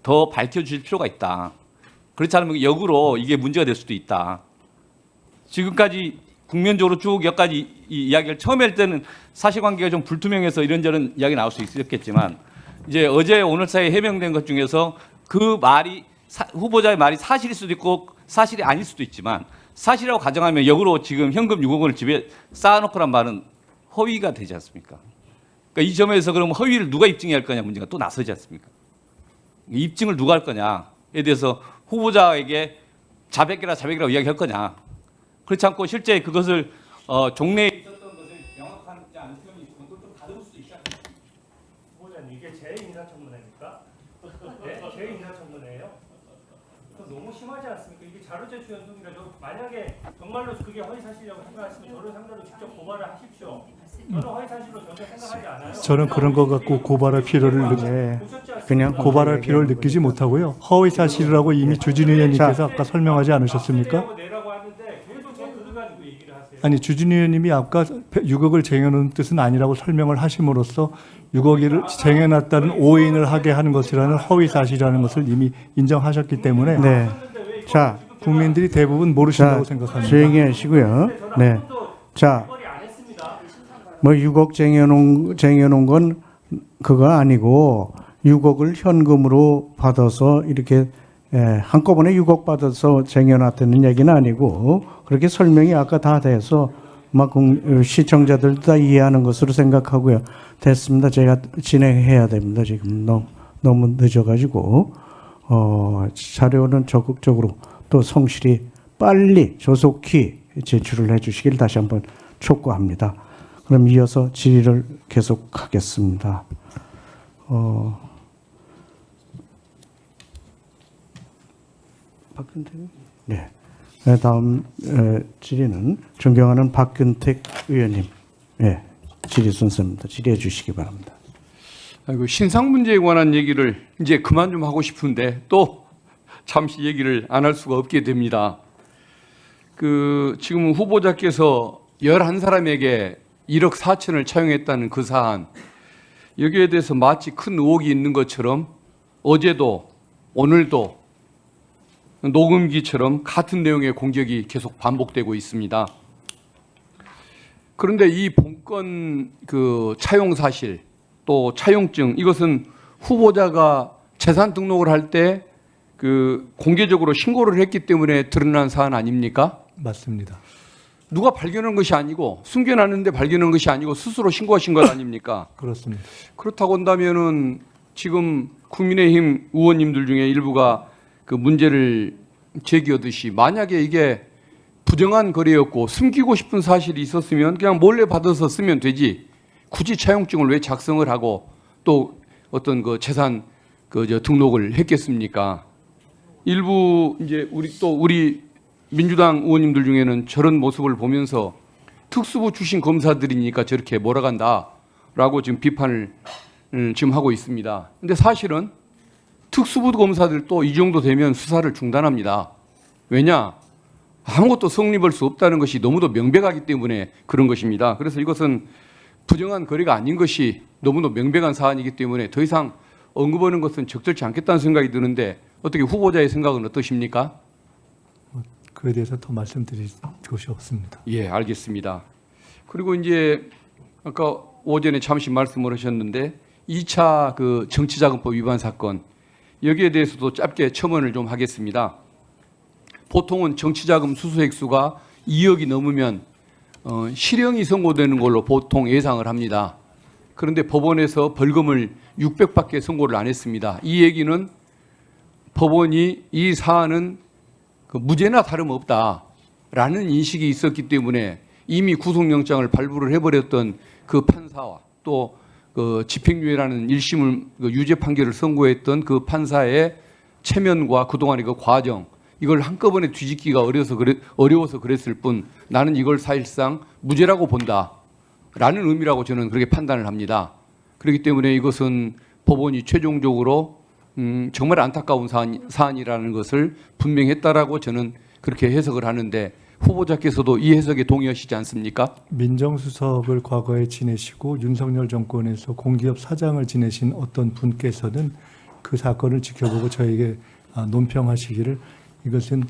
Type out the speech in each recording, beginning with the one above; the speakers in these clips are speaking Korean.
더 밝혀주실 필요가 있다. 그렇지 않으면 역으로 이게 문제가 될 수도 있다. 지금까지 국면적으로 쭉 여기까지 이 이야기를 처음에 할 때는 사실관계가 좀 불투명해서 이런저런 이야기 나올 수 있었겠지만 이제 어제 오늘 사이에 해명된 것 중에서 그 말이 후보자의 말이 사실일 수도 있고 사실이 아닐 수도 있지만 사실이라고 가정하면 역으로 지금 현금 6억 원을 집에 쌓아놓고란 말은 허위가 되지 않습니까? 그러니까 이 점에서 그럼 허위를 누가 입증해야 할 거냐 문제가 또 나서지 않습니까? 입증을 누가 할 거냐에 대해서 후보자에게 자백이라고 이야기할 거냐. 그렇지 않고 실제 그것을 종래에 있었던 것을 명확하지 않은 표현이 있으면 그걸 좀 다듬을 수도 있지 않습니까? 후보자님 이게 제 인사청문회입니까? 네? 제 인사청문회예요? 너무 심하지 않습니까? 이게 자료 제출 연속이라도 만약에 정말로 그게 허위사실이라고 생각하시면 저를 상대로 직접 고발을 하십시오. 저는 허위사실로 전혀 생각하지 않아요. 저는 그런 것 갖고 고발할 필요를 그냥 고발할 필요를 느끼지 못하고요. 허위 사실이라고 이미 주진우 의원님께서 아까 설명하지 않으셨습니까? 내라고 하는데 계속 저 그거 가지고 얘기를 하세요. 아니 주진우 의원님이 아까 6억을 쟁여놓은 뜻은 아니라고 설명을 하심으로써 6억을 쟁여놨다는 오인을 하게 하는 것이라는 허위 사실이라는 것을 이미 인정하셨기 때문에 네. 자, 국민들이 대부분 모르신다고 생각합니다. 조용히 하시고요. 네. 자, 거리 안 했습니다. 뭐 6억 쟁여놓은 건 그거 아니고 6억을 현금으로 받아서 이렇게 한꺼번에 6억 받아서 쟁여놨다는 얘기는 아니고 그렇게 설명이 아까 다 돼서 막 시청자들도 다 이해하는 것으로 생각하고요. 됐습니다. 제가 진행해야 됩니다. 지금 너무 늦어가지고 자료는 적극적으로 또 성실히 빨리 조속히 제출을 해주시길 다시 한번 촉구합니다. 그럼 이어서 질의를 계속하겠습니다. 박근택? 네. 다음 질의는 존경하는 박근택 의원님, 네, 질의 순서입니다. 질의해 주시기 바랍니다. 아이고, 신상 문제에 관한 얘기를 이제 그만 좀 하고 싶은데 또 잠시 얘기를 안 할 수가 없게 됩니다. 지금 후보자께서 11사람에게 1억 4천을 차용했다는 그 사안, 여기에 대해서 마치 큰 의혹이 있는 것처럼 어제도 오늘도 녹음기처럼 같은 내용의 공격이 계속 반복되고 있습니다. 그런데 이 본건 차용 사실 또 차용증, 이것은 후보자가 재산 등록을 할 때 공개적으로 신고를 했기 때문에 드러난 사안 아닙니까? 맞습니다. 누가 발견한 것이 아니고 숨겨놨는데 발견한 것이 아니고 스스로 신고하신 것 아닙니까? 그렇습니다. 그렇다고 한다면은 지금 국민의힘 의원님들 중에 일부가 그 문제를 제기하듯이 만약에 이게 부정한 거래였고 숨기고 싶은 사실이 있었으면 그냥 몰래 받아서 쓰면 되지 굳이 차용증을 왜 작성을 하고 또 어떤 재산 등록을 했겠습니까? 일부 이제 우리 민주당 의원님들 중에는 저런 모습을 보면서 특수부 출신 검사들이니까 저렇게 몰아간다라고 지금 비판을 지금 하고 있습니다. 근데 사실은 특수부 검사들도 이 정도 되면 수사를 중단합니다. 왜냐? 아무것도 성립할 수 없다는 것이 너무도 명백하기 때문에 그런 것입니다. 그래서 이것은 부정한 거래가 아닌 것이 너무도 명백한 사안이기 때문에 더 이상 언급하는 것은 적절치 않겠다는 생각이 드는데 어떻게 후보자의 생각은 어떠십니까? 그에 대해서 더 말씀드릴 것이 없습니다. 예, 알겠습니다. 그리고 이제 아까 오전에 잠시 말씀을 하셨는데 2차 정치자금법 위반 사건, 여기에 대해서도 짧게 첨언을 좀 하겠습니다. 보통은 정치자금 수수 액수가 2억이 넘으면 실형이 선고되는 걸로 보통 예상을 합니다. 그런데 법원에서 벌금을 600밖에 선고를 안 했습니다. 이 얘기는 법원이 이 사안은 무죄나 다름없다라는 인식이 있었기 때문에 이미 구속영장을 발부를 해버렸던 그 판사와 또 집행유예라는 1심을 유죄 판결을 선고했던 그 판사의 체면과 그동안의 그 과정, 이걸 한꺼번에 뒤집기가 어려워서 그랬을 뿐 나는 이걸 사실상 무죄라고 본다라는 의미라고 저는 그렇게 판단을 합니다. 그렇기 때문에 이것은 법원이 최종적으로 정말 안타까운 사안이라는 것을 분명했다라고 저는 그렇게 해석을 하는데 후보자께서도 이 해석에 동의하시지 않습니까? 민정수석을 과거에 지내시고 윤석열 정권에서 공기업 사장을 지내신 어떤 분께서는 그 사건을 지켜보고 저에게 논평하시기를 이것은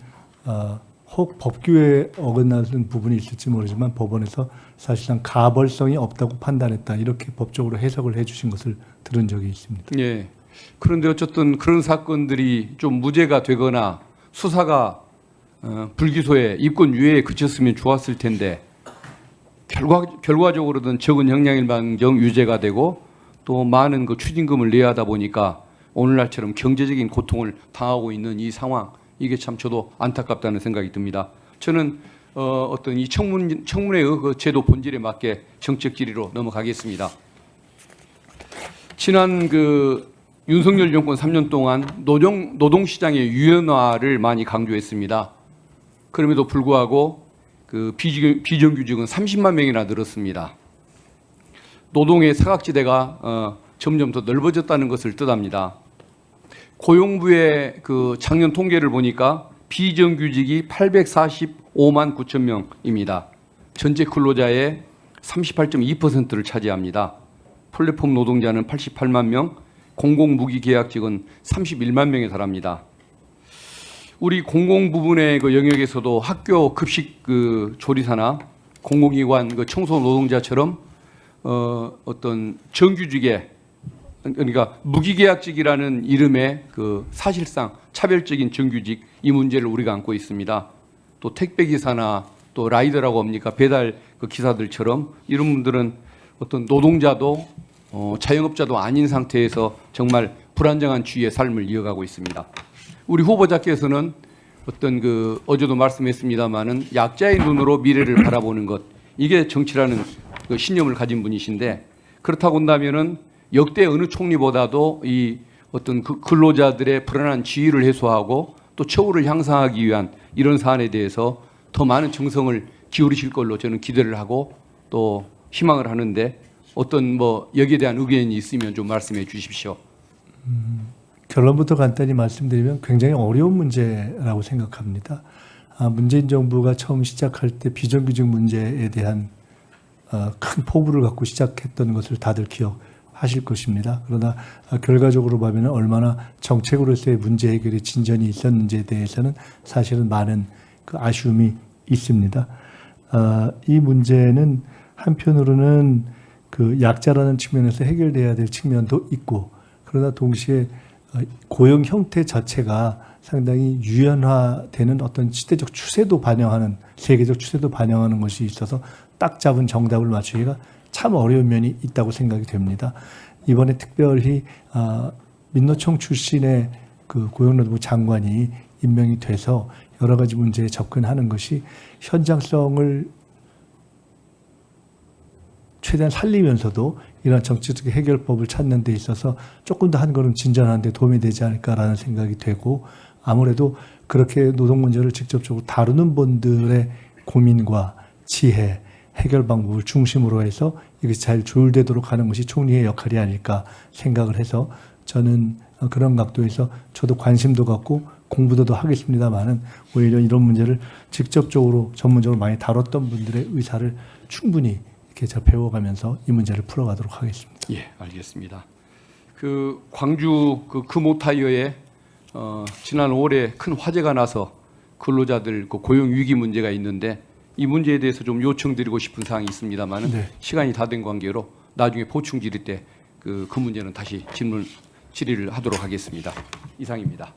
혹 법규에 어긋나는 부분이 있을지 모르지만 법원에서 사실상 가벌성이 없다고 판단했다 이렇게 법적으로 해석을 해주신 것을 들은 적이 있습니다. 예. 그런데 어쨌든 그런 사건들이 좀 무죄가 되거나 수사가 불기소에 입건 유예에 그쳤으면 좋았을 텐데 결과적으로는 적은 형량일방적 유죄가 되고 또 많은 그 추징금을 내야 하다 보니까 오늘날처럼 경제적인 고통을 당하고 있는 이 상황, 이게 참 저도 안타깝다는 생각이 듭니다. 저는 어떤 이 청문회의 그 제도 본질에 맞게 정책 질의로 넘어가겠습니다. 지난 그 윤석열 정권 3년 동안 노동시장의 유연화를 많이 강조했습니다. 그럼에도 불구하고 그 비정규직은 30만 명이나 늘었습니다. 노동의 사각지대가 점점 더 넓어졌다는 것을 뜻합니다. 고용부의 그 작년 통계를 보니까 비정규직이 845만 9천 명입니다. 전체 근로자의 38.2%를 차지합니다. 플랫폼 노동자는 88만 명, 공공무기계약직은 31만 명에 달합니다. 우리 공공 부분의 그 영역에서도 학교 급식 그 조리사나 공공기관 그 청소 노동자처럼 어떤 정규직의 그러니까 무기계약직이라는 이름의 그 사실상 차별적인 정규직 이 문제를 우리가 안고 있습니다. 또 택배기사나 또 라이더라고 합니까 배달 그 기사들처럼 이런 분들은 어떤 노동자도 자영업자도 아닌 상태에서 정말 불안정한 주위의 삶을 이어가고 있습니다. 우리 후보자께서는 어떤 그 어제도 말씀했습니다마는 약자의 눈으로 미래를 바라보는 것 이게 정치라는 그 신념을 가진 분이신데 그렇다고 한다면은 역대 어느 총리보다도 이 어떤 그 근로자들의 불안한 지위를 해소하고 또 처우를 향상하기 위한 이런 사안에 대해서 더 많은 정성을 기울이실 걸로 저는 기대를 하고 또 희망을 하는데 어떤 뭐 여기에 대한 의견이 있으면 좀 말씀해 주십시오. 결론부터 간단히 말씀드리면 굉장히 어려운 문제라고 생각합니다. 문재인 정부가 처음 시작할 때 비정규직 문제에 대한 큰 포부를 갖고 시작했던 것을 다들 기억하실 것입니다. 그러나 결과적으로 보면 얼마나 정책으로서의 문제 해결에 진전이 있었는지에 대해서는 사실은 많은 그 아쉬움이 있습니다. 이 문제는 한편으로는 그 약자라는 측면에서 해결돼야 될 측면도 있고 그러나 동시에 고용 형태 자체가 상당히 유연화되는 어떤 시대적 추세도 반영하는 세계적 추세도 반영하는 것이 있어서 딱 잡은 정답을 맞추기가 참 어려운 면이 있다고 생각이 됩니다. 이번에 특별히 민노총 출신의 그 고용노동부 장관이 임명이 돼서 여러 가지 문제에 접근하는 것이 현장성을 최대한 살리면서도 이런 정치적 해결법을 찾는 데 있어서 조금 더 한 걸음 진전하는 데 도움이 되지 않을까라는 생각이 되고 아무래도 그렇게 노동 문제를 직접적으로 다루는 분들의 고민과 지혜, 해결 방법을 중심으로 해서 이것이 잘 조율되도록 하는 것이 총리의 역할이 아닐까 생각을 해서 저는 그런 각도에서 저도 관심도 갖고 공부도 더 하겠습니다만은 오히려 이런 문제를 직접적으로 전문적으로 많이 다뤘던 분들의 의사를 충분히 이렇게 제가 배워가면서 이 문제를 풀어가도록 하겠습니다. 예, 알겠습니다. 그 광주 그 금호타이어에 지난 5월에 큰 화재가 나서 근로자들 그 고용 위기 문제가 있는데 이 문제에 대해서 좀 요청드리고 싶은 사항이 있습니다만은 네. 시간이 다 된 관계로 나중에 보충 질의 때 그 문제는 다시 질의를 하도록 하겠습니다. 이상입니다.